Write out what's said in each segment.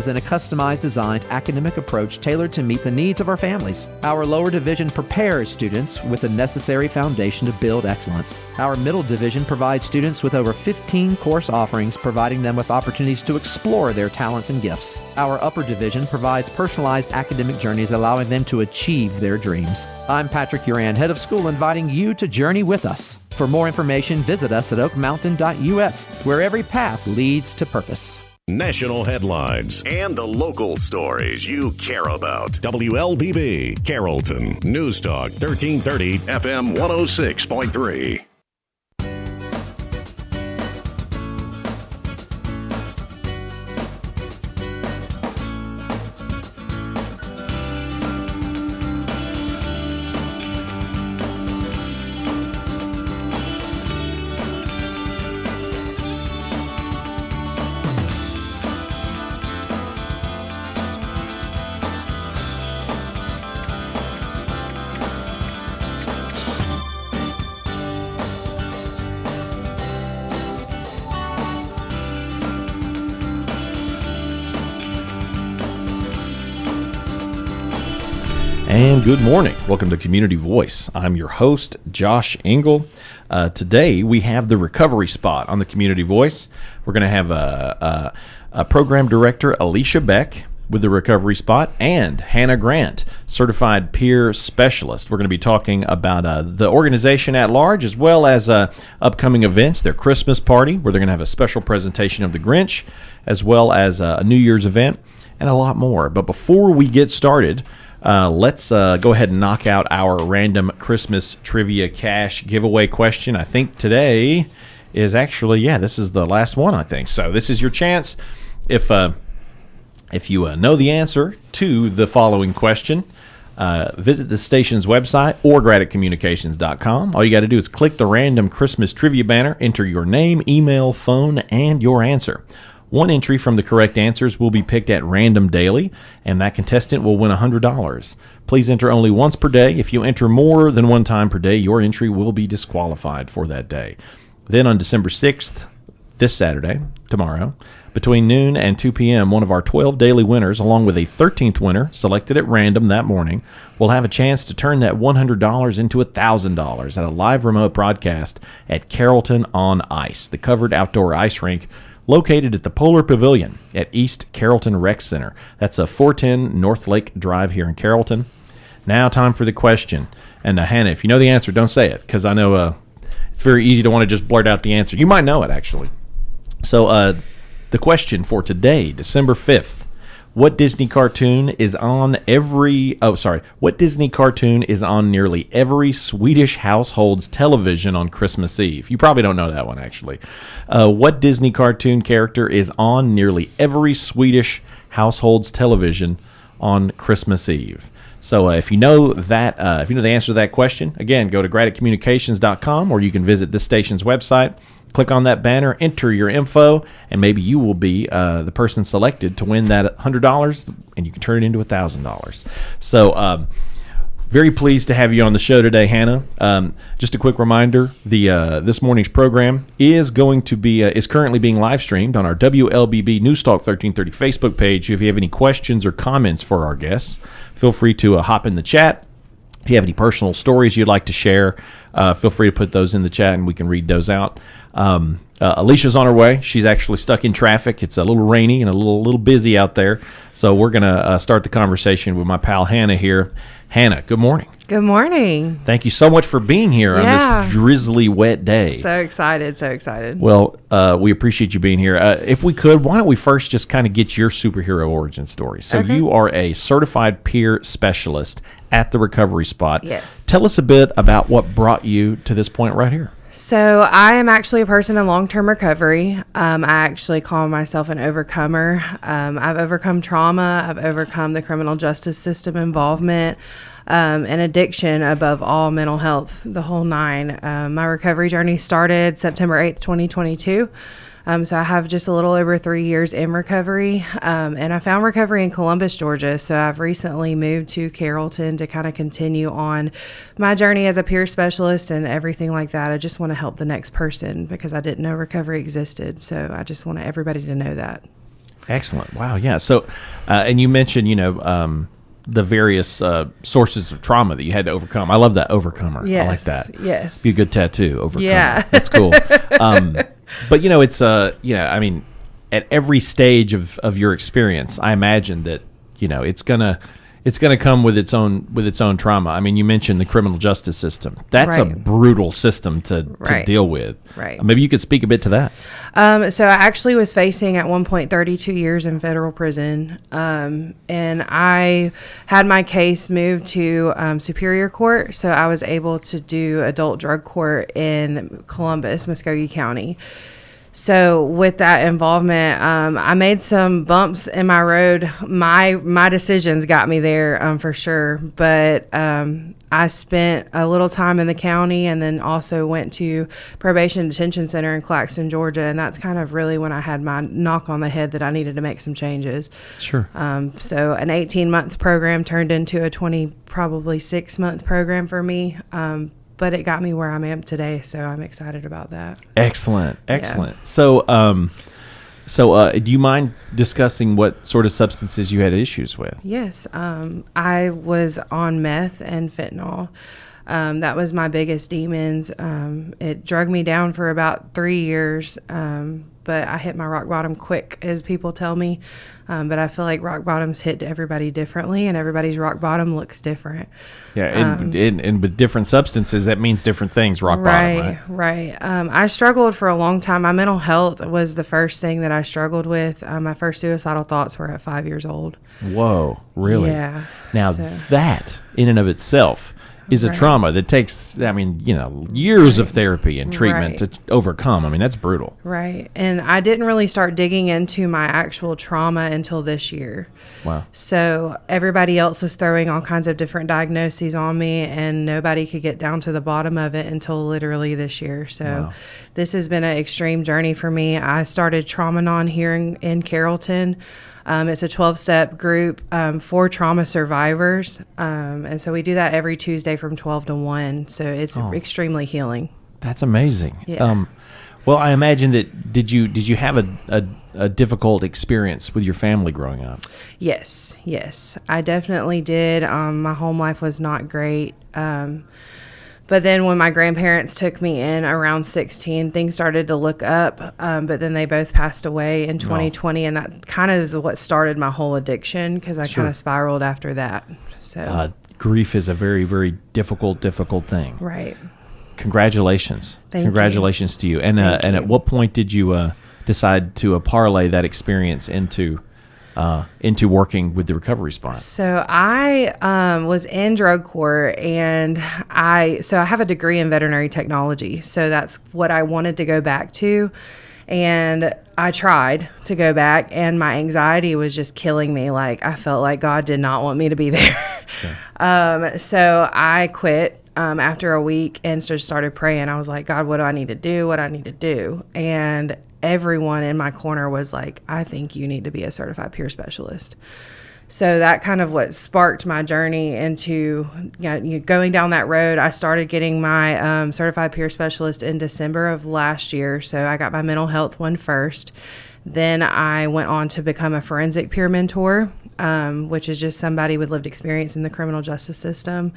in a customized designed academic approach tailored to meet the needs of our families. Our lower division prepares students with the necessary foundation to build excellence. Our middle division provides students with over 15 course offerings, providing them with opportunities to explore their talents and gifts. Our upper division provides personalized academic journeys, allowing them to achieve their dreams. I'm Patrick Uran, head of school, inviting you to journey with us. For more information, visit us at oakmountain.us, where every path leads to purpose. National headlines and the local stories you care about. WLBB, Carrollton, News Talk 1330, FM 106.3. And good morning. Welcome to Community Voice. I'm your host, Josh Engel. Today we have the recovery spot on the Community Voice. We're going to have a program director, Alisha Beck, with the recovery spot, and Hannah Grant, certified peer specialist. We're going to be talking about the organization at large, as well as upcoming events, their Christmas party, where they're going to have a special presentation of the Grinch, as well as a New Year's event, and a lot more. But before we get started, let's go ahead and knock out our random Christmas trivia cash giveaway question. I think today is actually, this is the last one, I think. So this is your chance. If you know the answer to the following question, visit the station's website or gradicommunications.com. All you got to do is click the random Christmas trivia banner, enter your name, email, phone, and your answer. One entry from the correct answers will be picked at random daily, and that contestant will win $100. Please enter only once per day. If you enter more than one time per day, your entry will be disqualified for that day. Then on December 6th, this Saturday, tomorrow, between noon and 2 p.m., one of our 12 daily winners, along with a 13th winner selected at random that morning, will have a chance to turn that $100 into $1,000 at a live remote broadcast at Carrollton on Ice, the covered outdoor ice rink located at the Polar Pavilion at East Carrollton Rec Center. That's a 410 North Lake Drive here in Carrollton. Now time for the question. And Hannah, if you know the answer, don't say it, because I know it's very easy to want to just blurt out the answer. You might know it, actually. So the question for today, December 5th, what Disney cartoon is on what Disney cartoon is on nearly every Swedish household's television on Christmas Eve? You probably don't know that one, actually. What Disney cartoon character is on nearly every Swedish household's television on Christmas Eve? So if you know that, if you know the answer to that question, again, go to gradicommunications.com, or you can visit this station's website. Click on that banner, enter your info, and maybe you will be the person selected to win that $100, and you can turn it into $1,000. So very pleased to have you on the show today, Hannah. Just a quick reminder, this morning's program is going to be is currently being live streamed on our WLBB News Talk 1330 Facebook page. If you have any questions or comments for our guests, feel free to hop in the chat. If you have any personal stories you'd like to share, feel free to put those in the chat, and we can read those out. Alicia's on her way. She's actually stuck in traffic. It's a little rainy and a little busy out there. So we're going to start the conversation with my pal Hannah here. Hannah, good morning. Good morning. Thank you so much for being here on this drizzly, wet day. So excited. Well, we appreciate you being here. If we could, why don't we first just kind of get your superhero origin story? So you are a certified peer specialist at the recovery spot. Yes. Tell us a bit about what brought you to this point right here. So I am actually a person in long-term recovery. I actually call myself an overcomer. I've overcome trauma. I've overcome the criminal justice system involvement, and addiction, above all, mental health, the whole nine. My recovery journey started September 8th, 2022. So I have just a little over 3 years in recovery, and I found recovery in Columbus, Georgia. So I've recently moved to Carrollton to kind of continue on my journey as a peer specialist and everything like that. I just want to help the next person because I didn't know recovery existed. So I just want everybody to know that. Excellent. Wow. Yeah. So, and you mentioned, the various sources of trauma that you had to overcome. I love that, overcomer. Yes, I like that. yes. Be a good tattoo, overcomer. Yeah. That's cool. But it's I mean, at every stage of your experience, I imagine that it's gonna come with its own trauma. I mean, you mentioned the criminal justice system. That's a Right. brutal system to Right. deal with. Right. Maybe you could speak a bit to that. So I actually was facing at one point 32 years in federal prison. And I had my case moved to Superior Court. So I was able to do adult drug court in Columbus, Muskogee County. So with that involvement, I made some bumps in my road. My decisions got me there for sure. But I spent a little time in the county and then also went to probation detention center in Claxton, Georgia. And that's kind of really when I had my knock on the head that I needed to make some changes. Sure. So an 18-month program turned into a probably 6-month program for me. But it got me where I am today, so I'm excited about that. Excellent. So, do you mind discussing what sort of substances you had issues with? Yes, I was on meth and fentanyl. That was my biggest demons. It drug me down for about 3 years, but I hit my rock bottom quick, as people tell me. But I feel like rock bottoms hit everybody differently, and everybody's rock bottom looks different. Yeah, and with different substances, that means different things, rock bottom, right? Right. I struggled for a long time. My mental health was the first thing that I struggled with. My first suicidal thoughts were at 5 years old. Whoa, really? Yeah. Now, that, in and of itself, is a Right. trauma that takes, years of therapy and treatment Right. to overcome. I mean, that's brutal. Right. And I didn't really start digging into my actual trauma until this year. Wow. So everybody else was throwing all kinds of different diagnoses on me, and nobody could get down to the bottom of it until literally this year. So Wow. this has been an extreme journey for me. I started Trauma-Non here in Carrollton. It's a 12-step group for trauma survivors. And so we do that every Tuesday from 12 to 1. So it's extremely healing. That's amazing. Yeah. Well, I imagine that did you have a difficult experience with your family growing up? Yes, I definitely did. My home life was not great. But then when my grandparents took me in around 16, things started to look up. But then they both passed away in 2020, and that kind of is what started my whole addiction, because I kind of spiraled after that. So Grief is a very, very difficult thing. right. Congratulations. Thank you. Congratulations to you. And at what point did you decide to parlay that experience into working with the recovery spot? So I was in drug court, and I have a degree in veterinary technology. So that's what I wanted to go back to. And I tried to go back, and my anxiety was just killing me. Like, I felt like God did not want me to be there. Okay. So I quit after a week and just started praying. I was like, God, what do I need to do? What I need to do? And everyone in my corner was like, I think you need to be a certified peer specialist. So that kind of what sparked my journey into going down that road. I started getting my certified peer specialist in December of last year. So I got my mental health one first. Then I went on to become a forensic peer mentor, which is just somebody with lived experience in the criminal justice system.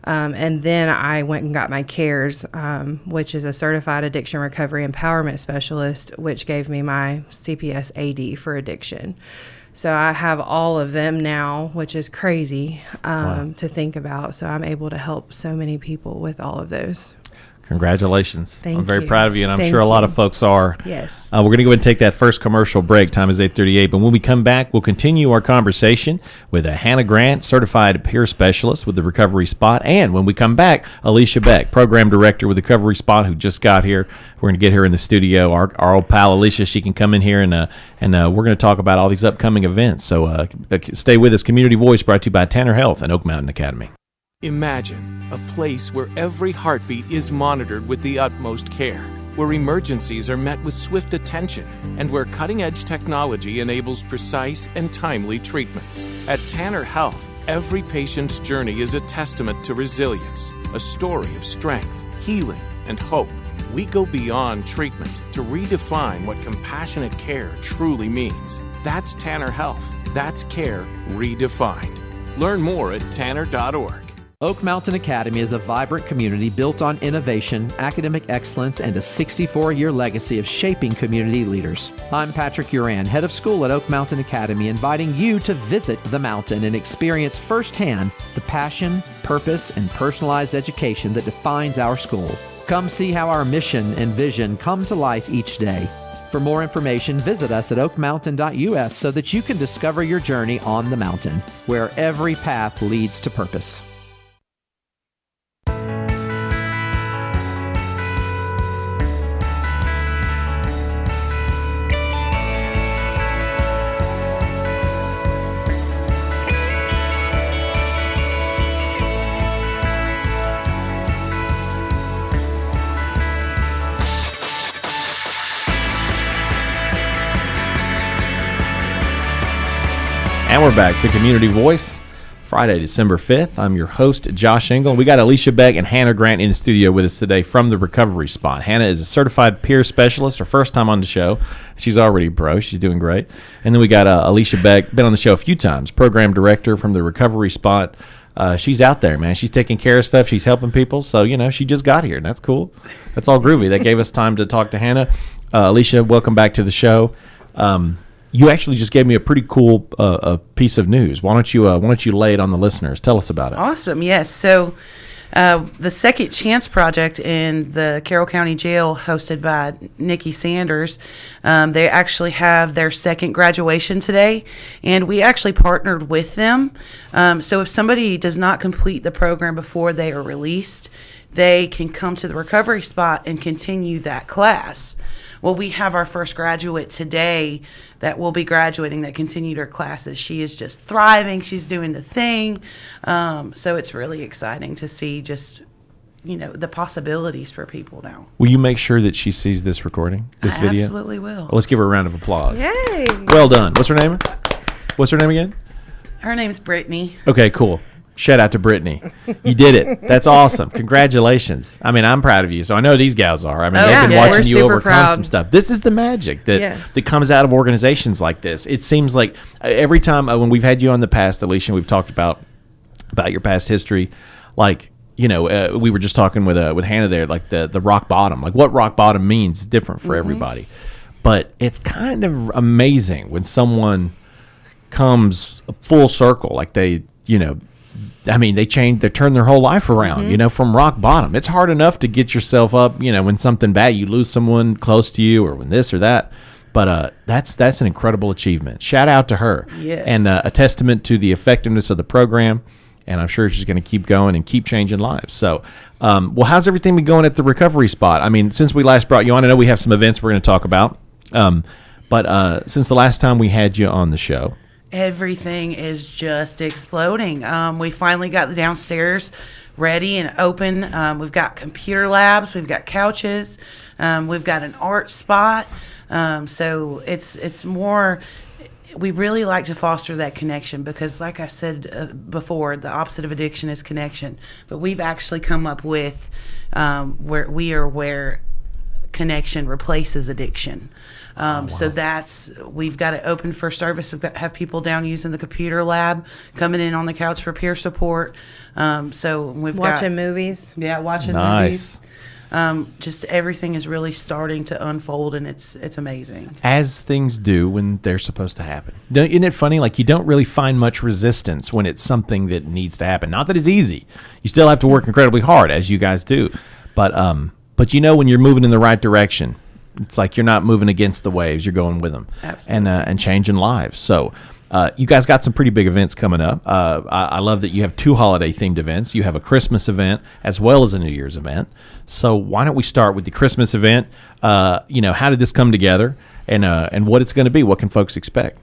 And then I went and got my CARES, which is a certified addiction recovery empowerment specialist, which gave me my CPS AD for addiction. So I have all of them now, which is crazy to think about. So I'm able to help so many people with all of those. Congratulations. Thank I'm very you. proud of you, and I'm Thank sure a lot you. of folks are. Yes. We're going to go ahead and take that first commercial break. Time is 8:38. But when we come back, we'll continue our conversation with Hannah Grant, certified peer specialist with the Recovery Spot. And when we come back, Alisha Beck, program director with the Recovery Spot, who just got here. We're going to get her in the studio. Our old pal Alisha, she can come in here, and we're going to talk about all these upcoming events. So stay with us. Community Voice brought to you by Tanner Health and Oak Mountain Academy. Imagine a place where every heartbeat is monitored with the utmost care, where emergencies are met with swift attention, and where cutting-edge technology enables precise and timely treatments. At Tanner Health, every patient's journey is a testament to resilience, a story of strength, healing, and hope. We go beyond treatment to redefine what compassionate care truly means. That's Tanner Health. That's care redefined. Learn more at tanner.org. Oak Mountain Academy is a vibrant community built on innovation, academic excellence, and a 64-year legacy of shaping community leaders. I'm Patrick Uran, head of school at Oak Mountain Academy, inviting you to visit the mountain and experience firsthand the passion, purpose, and personalized education that defines our school. Come see how our mission and vision come to life each day. For more information, visit us at oakmountain.us so that you can discover your journey on the mountain, where every path leads to purpose. And we're back to Community Voice, Friday, December 5th. I'm your host, Josh Engel. We got Alisha Beck and Hannah Grant in the studio with us today from the Recovery Spot. Hannah is a certified peer specialist, her first time on the show. She's already a pro. She's doing great. And then we got Alisha Beck, been on the show a few times, program director from the Recovery Spot. She's out there, man. She's taking care of stuff. She's helping people. So, she just got here, and that's cool. That's all groovy. That gave us time to talk to Hannah. Alisha, welcome back to the show. You actually just gave me a pretty cool piece of news. Why don't you lay it on the listeners? Tell us about it. Awesome. Yes. So the Second Chance Project in the Carroll County Jail, hosted by Nikki Sanders, they actually have their second graduation today, and we actually partnered with them. So if somebody does not complete the program before they are released, they can come to the Recovery Spot and continue that class. Well, we have our first graduate today that will be graduating that continued her classes. She is just thriving. She's doing the thing. So it's really exciting to see just, the possibilities for people now. Will you make sure that she sees this recording, this video? Absolutely will. Well, let's give her a round of applause. Yay! Well done. What's her name? What's her name again? Her name's Brittany. Okay, cool. Shout out to Brittany. You did it. That's awesome. Congratulations. I mean, I'm proud of you. So I know these gals are. I mean, they've been watching you overcome some stuff. This is the magic that comes out of organizations like this. It seems like every time when we've had you on the past, Alisha, we've talked about your past history. Like, we were just talking with Hannah there, like the rock bottom. Like what rock bottom means is different for everybody. But it's kind of amazing when someone comes full circle, like they turn their whole life around, from rock bottom. It's hard enough to get yourself up, when something bad, you lose someone close to you or when this or that. But that's an incredible achievement. Shout out to her. Yes. And a testament to the effectiveness of the program. And I'm sure she's going to keep going and keep changing lives. So, how's everything been going at the Recovery Spot? I mean, since we last brought you on, I know we have some events we're going to talk about. But since the last time we had you on the show, everything is just exploding. We finally got the downstairs ready and open. We've got computer labs, we've got couches, we've got an art spot. So it's more, we really like to foster that connection because, like I said before, the opposite of addiction is connection. But we've actually come up with where connection replaces addiction. Wow. So we've got it open for service. Have people down using the computer lab, coming in on the couch for peer support. So we've watching movies. Yeah, watching movies. Just everything is really starting to unfold, and it's amazing. As things do when they're supposed to happen. Isn't it funny? Like, you don't really find much resistance when it's something that needs to happen. Not that it's easy. You still have to work incredibly hard, as you guys do. But when you're moving in the right direction, it's like you're not moving against the waves. You're going with them. Absolutely. And changing lives. So you guys got some pretty big events coming up. I love that you have 2 holiday-themed events. You have a Christmas event as well as a New Year's event. So why don't we start with the Christmas event? How did this come together and what it's going to be? What can folks expect?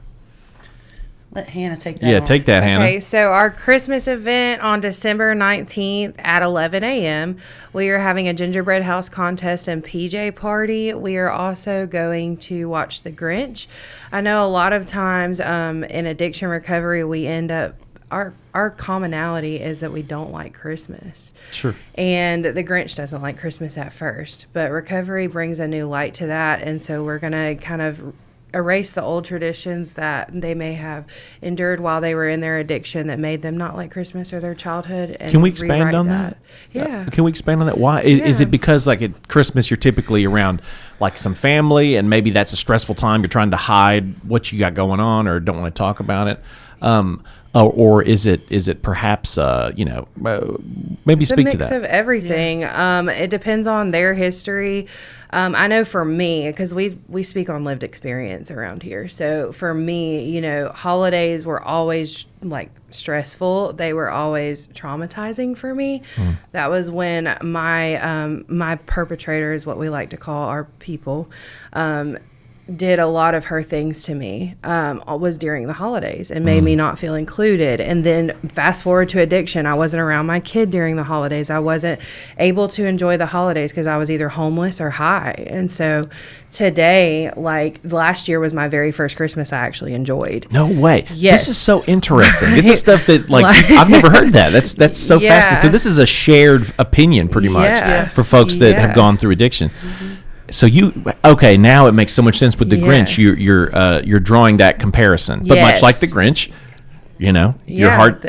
Let Hannah take that. Yeah, take that, Hannah. Okay, so our Christmas event on December 19th at 11 a.m., we are having a gingerbread house contest and PJ party. We are also going to watch The Grinch. I know a lot of times in addiction recovery, we end up, our commonality is that we don't like Christmas. Sure. And The Grinch doesn't like Christmas at first, but recovery brings a new light to that, and so we're going to kind of erase the old traditions that they may have endured while they were in their addiction that made them not like Christmas or their childhood. And can we expand on that? Yeah. Can we expand on that? Why? Is it because like at Christmas you're typically around like some family and maybe that's a stressful time, you're trying to hide what you got going on or don't want to talk about it? Or is it perhaps maybe It's speak a to mix that? of everything. It depends on their history. I know for me, because we speak on lived experience around here. So for me, holidays were always like stressful. They were always traumatizing for me. That was when my perpetrator is what we like to call our people. Did a lot of her things to me was during the holidays and made me not feel included. And then fast forward to addiction. I wasn't around my kid during the holidays. I wasn't able to enjoy the holidays because I was either homeless or high. And so today, like last year was my very first Christmas I actually enjoyed. No way. Yes. This is so interesting. It's the stuff that I've never heard that. That's so Yeah. fascinating. So this is a shared opinion pretty much Yes. for folks that Yeah. have gone through addiction. So now it makes so much sense with the Yeah. Grinch. You're drawing that comparison, but much Yes. like the Grinch, your Yeah, heart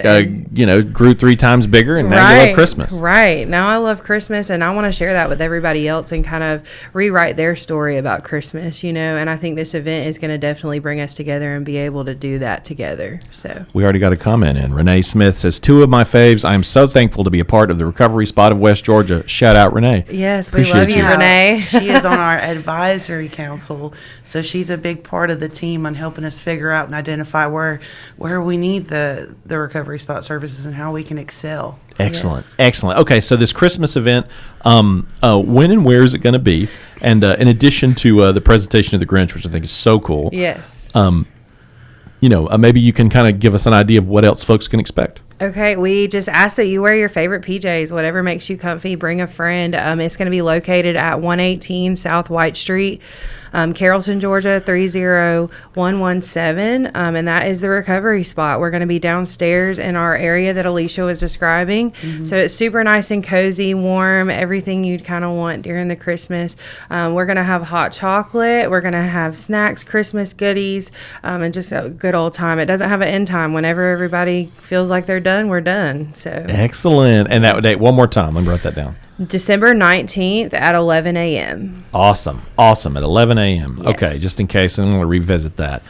grew 3 times bigger, and now you love Christmas. Right. Now I love Christmas, and I want to share that with everybody else and kind of rewrite their story about Christmas, and I think this event is going to definitely bring us together and be able to do that together. So We already got a comment in. Renee Smith says, 2 of my faves. I am so thankful to be a part of the recovery spot of West Georgia. Shout out, Renee. yes, we Appreciate love you, you. Renee. She is on our advisory council, so she's a big part of the team on helping us figure out and identify where we need the recovery spot services and how we can excel. Excellent. Yes. Excellent. Okay, so this Christmas event, when and where is it going to be? And in addition to the presentation of the Grinch, which I think is so cool, Yes. maybe you can kind of give us an idea of what else folks can expect. Okay, we just ask that you wear your favorite PJs, whatever makes you comfy. Bring a friend. It's going to be located at 118 South White Street, Carrollton, Georgia 30117, and that is the recovery spot. We're going to be downstairs in our area that Alisha was describing. So it's super nice and cozy, warm, everything you'd kind of want during the Christmas. We're going to have hot chocolate. We're going to have snacks, Christmas goodies, and just a good old time. It doesn't have an end time. Whenever everybody feels like they're done, we're done. So Excellent. And that date, one more time. Let me write that down. December 19th at 11 a.m. Awesome. At 11 a.m. Yes. Okay, just in case I want to revisit that.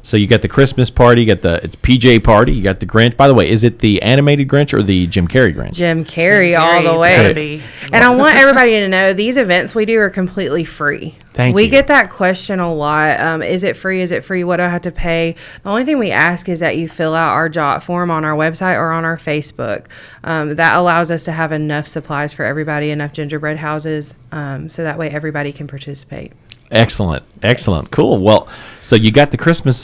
So you got the Christmas party, it's PJ party, you got the Grinch. By the way, is it the animated Grinch or the Jim Carrey Grinch? Jim Carrey all Gary's the gotta way. be. And I want everybody to know these events we do are completely free. Thank we you. get that question a lot. Is it free? Is it free? What do I have to pay? The only thing we ask is that you fill out our JOT form on our website or on our Facebook. That allows us to have enough supplies for everybody, enough gingerbread houses, so that way everybody can participate. Excellent. Cool. Well, so you got the Christmas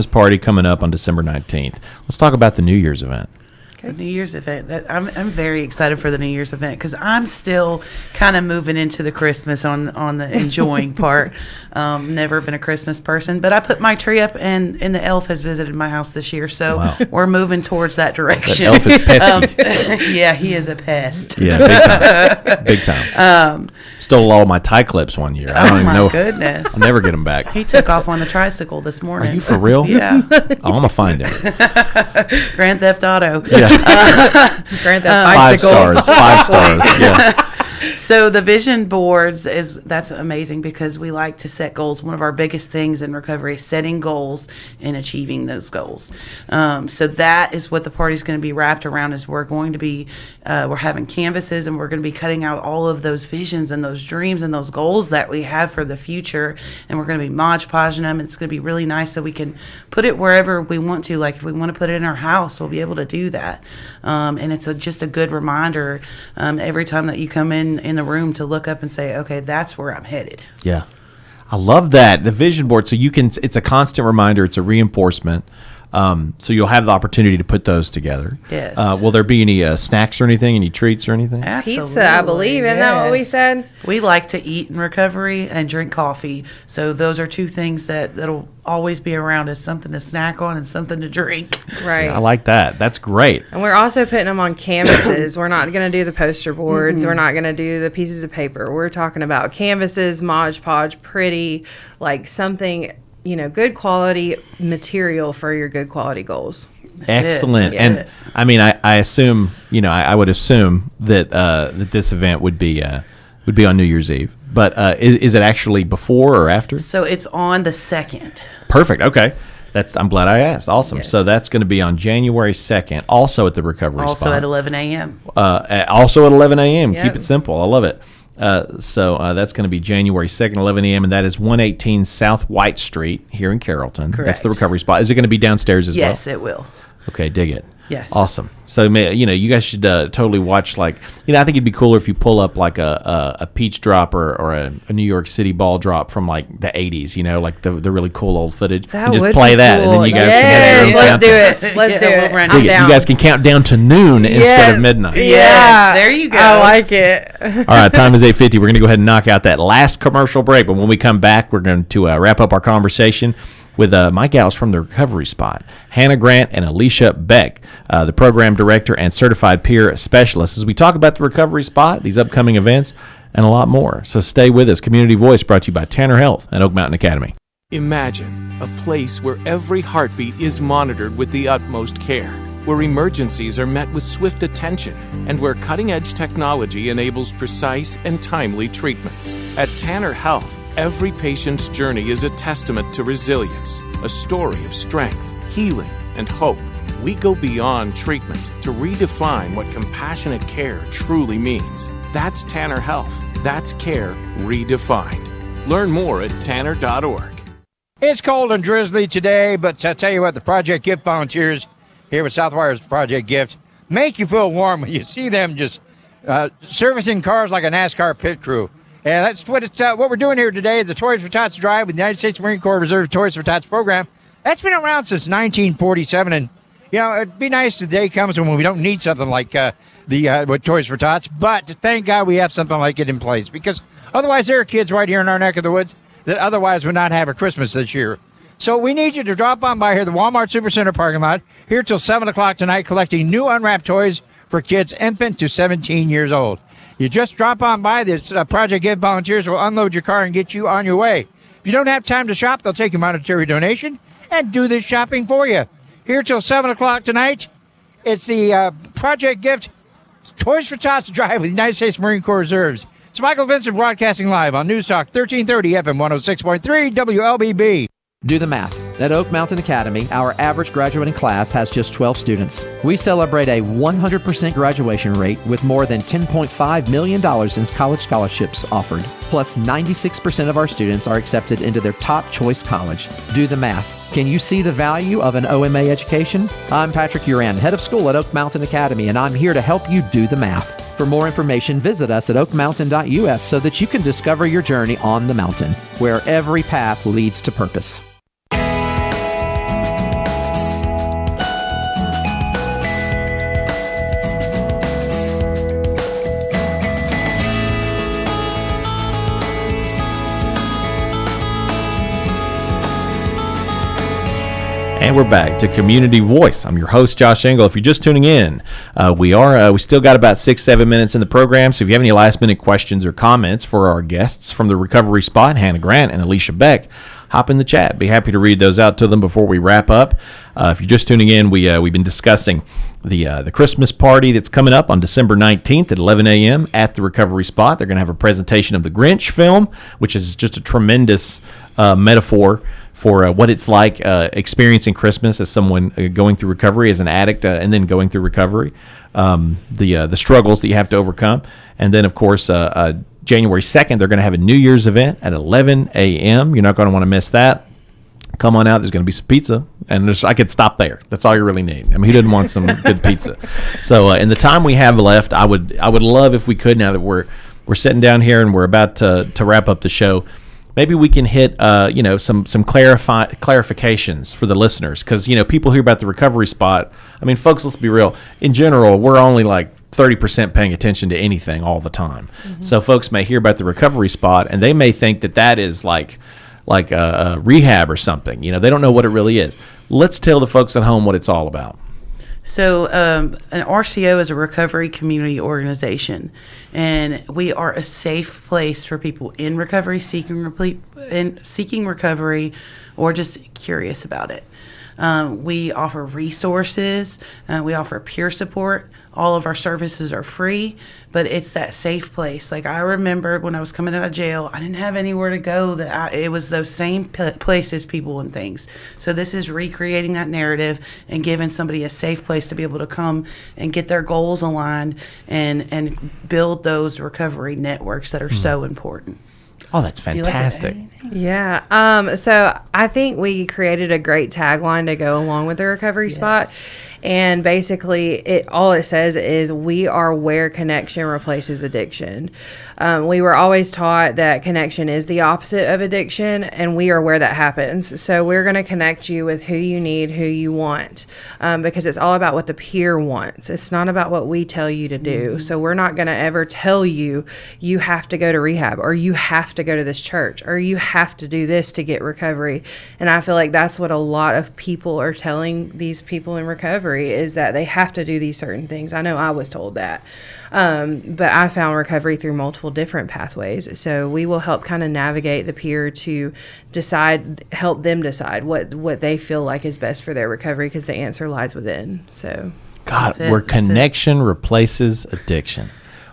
party coming up on December 19th. Let's talk about the New Year's event. The New Year's event. I'm very excited for the New Year's event because I'm still kind of moving into the Christmas on the enjoying part. Never been a Christmas person, but I put my tree up and the elf has visited my house this year, so Wow. we're moving towards that direction. That elf is pesky. Yeah, he is a pest. Yeah, big time. Stole all my tie clips one year. I don't Oh even my know. goodness. I'll never get them back. He took off on the tricycle this morning. Are you for real? Yeah. Oh, I'm gonna find him. Grand Theft Auto. Yeah, Grant that 5 bicycle. stars. 5 stars. Yeah. So the vision boards that's amazing because we like to set goals. One of our biggest things in recovery is setting goals and achieving those goals. So that is what the party's going to be wrapped around. Is we're going to be we're having canvases and we're going to be cutting out all of those visions and those dreams and those goals that we have for the future, and we're going to be Mod Podging them. It's going to be really nice so we can put it wherever we want to. Like if we want to put it in our house, we'll be able to do that. And it's just a good reminder every time that you come in the room to look up and say, okay, that's where I'm headed. Yeah. I love that. The vision board. So it's a constant reminder. It's a reinforcement. So you'll have the opportunity to put those together. Yes. Will there be any snacks or anything, any treats or anything? Pizza, I believe. Isn't that what we said? We like to eat in recovery and drink coffee. So those are 2 things that'll always be around as something to snack on and something to drink. Right. I like that. That's great. And we're also putting them on canvases. We're not going to do the poster boards. We're not going to do the pieces of paper. We're talking about canvases, Mod Podge, pretty, like something good quality material for your good quality goals. Excellent. And I mean, I assume, I would assume that that this event would be on New Year's Eve. But is it actually before or after? So it's on the 2nd. Perfect. Okay. I'm glad I asked. Awesome. Yes. So that's going to be on January 2nd, also at the Recovery Spot. Also at 11 a.m. Also at 11 a.m. Yep. Keep it simple. I love it. So that's going to be January 2nd, 11 a.m., and that is 118 South White Street here in Carrollton. Correct. That's the Recovery Spot. Is it going to be downstairs as well? Yes, it will. Okay, dig it. Yes. Awesome. So, you guys should totally watch, I think it'd be cooler if you pull up like a Peach drop or a New York City ball drop from like the 80s, like the really cool old footage. That and just would play be that, cool. and then you guys Yes, can let's do it. Let's do we'll it. run I'm it. down. You guys can count down to noon instead of midnight. Yes, there you go. I like it. All right, time is 8:50. We're going to go ahead and knock out that last commercial break. But when we come back, we're going to wrap up our conversation with my gals from the Recovery Spot, Hannah Grant and Alisha Beck, the program director and certified peer specialist, as we talk about the Recovery Spot, these upcoming events, and a lot more. So stay with us. Community Voice brought to you by Tanner Health and Oak Mountain Academy. Imagine a place where every heartbeat is monitored with the utmost care, where emergencies are met with swift attention, and where cutting-edge technology enables precise and timely treatments. At Tanner Health, every patient's journey is a testament to resilience, a story of strength, healing, and hope. We go beyond treatment to redefine what compassionate care truly means. That's Tanner Health. That's care redefined. Learn more at tanner.org. It's cold and drizzly today, but I tell you what, the Project Gift volunteers here with Southwire's Project Gift make you feel warm when you see them just servicing cars like a NASCAR pit crew. And that's what we're doing here today. The Toys for Tots Drive with the United States Marine Corps Reserve Toys for Tots program. That's been around since 1947, and it'd be nice if the day comes when we don't need something like with Toys for Tots. But thank God we have something like it in place, because otherwise there are kids right here in our neck of the woods that otherwise would not have a Christmas this year. So we need you to drop on by here, the Walmart Supercenter parking lot, here till 7 o'clock tonight, collecting new unwrapped toys for kids infant to 17 years old. You just drop on by. This Project Give volunteers will unload your car and get you on your way. If you don't have time to shop, they'll take a monetary donation and do this shopping for you. Here till 7 o'clock tonight, it's the Project Gift Toys for Tots Drive with the United States Marine Corps Reserves. It's Michael Vincent broadcasting live on News Talk 1330 FM 106.3 WLBB. Do the math. At Oak Mountain Academy, our average graduating class has just 12 students. We celebrate a 100% graduation rate with more than $10.5 million in college scholarships offered. Plus, 96% of our students are accepted into their top choice college. Do the math. Can you see the value of an OMA education? I'm Patrick Uran, head of school at Oak Mountain Academy, and I'm here to help you do the math. For more information, visit us at oakmountain.us so that you can discover your journey on the mountain, where every path leads to purpose. And we're back to Community Voice. I'm your host, Josh Engel. If you're just tuning in, we still got about 6-7 minutes in the program. So if you have any last minute questions or comments for our guests from the Recovery Spot, Hannah Grant and Alisha Beck, hop in the chat. Be happy to read those out to them before we wrap up. If you're just tuning in, we've been discussing the Christmas party that's coming up on December 19th at 11 a.m. at the Recovery Spot. They're going to have a presentation of the Grinch film, which is just a tremendous metaphor for what it's like experiencing Christmas as someone going through recovery, as an addict, and then going through recovery, the struggles that you have to overcome. And then, of course, January 2nd, they're going to have a New Year's event at 11 a.m. You're not going to want to miss that. Come on out. There's going to be some pizza, and I could stop there. That's all you really need. I mean, who didn't want some good pizza? So, in the time we have left, I would love if we could, now that we're sitting down here and we're about to wrap up the show, maybe we can hit some clarifications for the listeners, because people hear about the Recovery Spot. I mean, folks, let's be real. In general, we're only like 30% paying attention to anything all the time. Mm-hmm. So folks may hear about the Recovery Spot and they may think that is like a rehab or something. They don't know what it really is. Let's tell the folks at home what it's all about. So, an RCO is a recovery community organization, and we are a safe place for people in recovery, seeking recovery, or just curious about it. We offer resources, we offer peer support. All of our services are free, but it's that safe place. Like, I remember when I was coming out of jail, I didn't have anywhere to go. It was those same places, people, and things. So this is recreating that narrative and giving somebody a safe place to be able to come and get their goals aligned and build those recovery networks that are so important. Oh, that's Do you like fantastic. that? Yeah. So I think we created a great tagline to go along with the recovery spot. And basically, all it says is we are where connection replaces addiction. We were always taught that connection is the opposite of addiction, and we are where that happens. So we're going to connect you with who you need, who you want, because it's all about what the peer wants. It's not about what we tell you to do. So we're not going to ever tell you, you have to go to rehab, or you have to go to this church, or you have to do this to get recovery. And I feel like that's what a lot of people are telling these people in recovery, is that they have to do these certain things. I know I was told that. But I found recovery through multiple different pathways. So we will help kind of navigate the peer to help them decide what they feel like is best for their recovery, because the answer lies within. So God, where connection replaces addiction.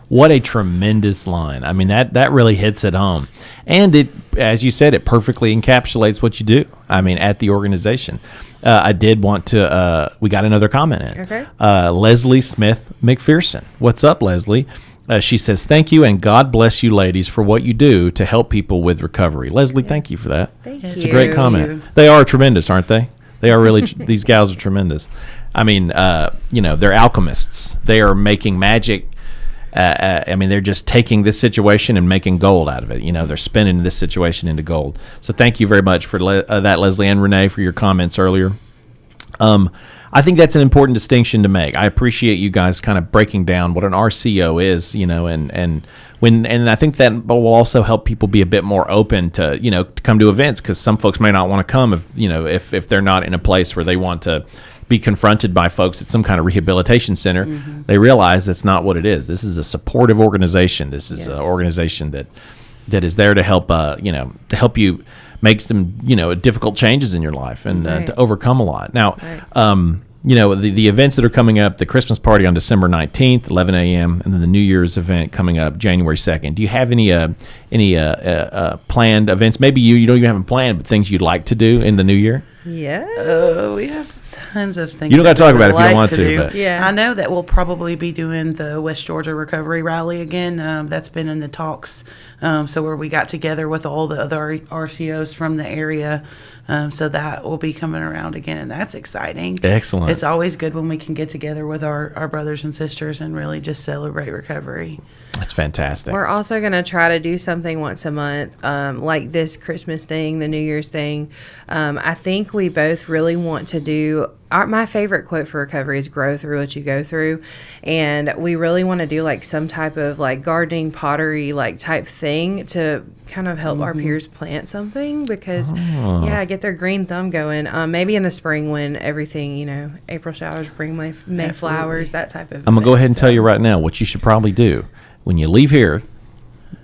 What a tremendous line. I mean, that really hits it home. And it, as you said, it perfectly encapsulates what you do. I mean, at the organization. I did want to, we got another comment in. Okay. Leslie Smith McPherson. What's up, Leslie? She says, thank you, and God bless you ladies for what you do to help people with recovery. Leslie, thank you for that. Thank It's you. a great comment. They are tremendous, aren't they? They are really, these gals are tremendous. I mean, they're alchemists. They are making magic. I mean, they're just taking this situation and making gold out of it. They're spinning this situation into gold. So thank you very much for that, Leslie and Renee, for your comments earlier. I think that's an important distinction to make. I appreciate you guys kind of breaking down what an RCO is, and I think that will also help people be a bit more open to, to come to events, because some folks may not want to come if they're not in a place where they want to be confronted by folks at some kind of rehabilitation center. Mm-hmm. They realize that's not what it is. This is a supportive organization. This is an organization that is there to help, to help you make some, difficult changes in your life and to overcome a lot. Now, the events that are coming up, the Christmas party on December 19th, 11 a.m., and then the New Year's event coming up January 2nd. Do you have any planned events? Maybe you don't even have them planned, but things you'd like to do in the new year? Yes. We have tons of things. You don't got to talk about it if you don't want to. But. Yeah. I know that we'll probably be doing the West Georgia Recovery Rally again. That's been in the talks. So where we got together with all the other RCOs from the area. So that will be coming around again, and that's exciting. Excellent. It's always good when we can get together with our brothers and sisters and really just celebrate recovery. That's fantastic. We're also going to try to do something once a month, like this Christmas thing, the New Year's thing. I think we both really want to do my favorite quote for recovery is grow through what you go through. And we really want to do like some type of like gardening, pottery, like type thing to kind of help our peers plant something, because get their green thumb going. Maybe in the spring when everything, April showers bring May flowers, that type of I'm going to go ahead and tell you right now what you should probably do. When you leave here,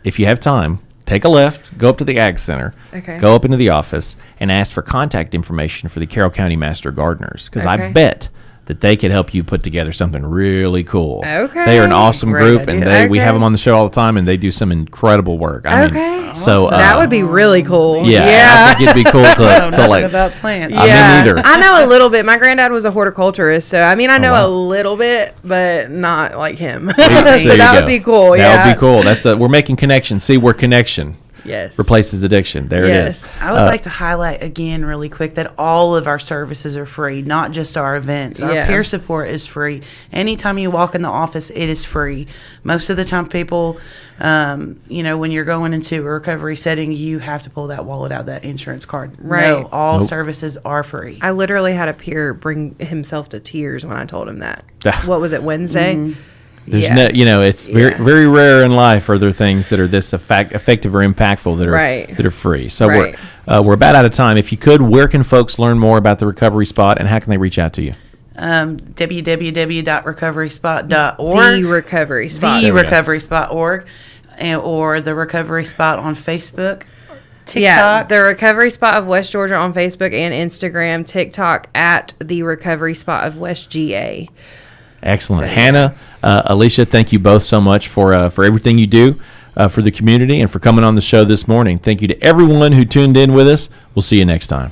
if you have time, take a left, go up to the Ag Center, go up into the office, and ask for contact information for the Carroll County Master Gardeners, because I bet that they could help you put together something really cool. Okay. They are an awesome group, and we have them on the show all the time, and they do some incredible work. I mean, so that would be really cool. Yeah. I think it'd be cool to like about plants. Me neither. I know a little bit. My granddad was a horticulturist, so I mean, I know a little bit, but not like him. So that would be cool. That would be cool. That's we're making connections. See, we're connection. Yes. Replaces addiction. There it is. I would like to highlight again really quick that all of our services are free, not just our events. Our peer support is free. Anytime you walk in the office, it is free. Most of the time people, when you're going into a recovery setting, you have to pull that wallet out, that insurance card. Right. No, all services are free. I literally had a peer bring himself to tears when I told him that. What was it, Wednesday? Mm-hmm. There's it's very very rare in life are there things that are this effective or impactful that are free. So we're about out of time. If you could, where can folks learn more about the Recovery Spot, and how can they reach out to you? www.recoveryspot.org. The Recovery Spot. TheRecoverySpot.org, or the Recovery Spot on Facebook, TikTok. Yeah, the Recovery Spot of West Georgia on Facebook and Instagram, TikTok at the Recovery Spot of West GA. Excellent. Hannah, Alisha, thank you both so much for everything you do for the community and for coming on the show this morning. Thank you to everyone who tuned in with us. We'll see you next time.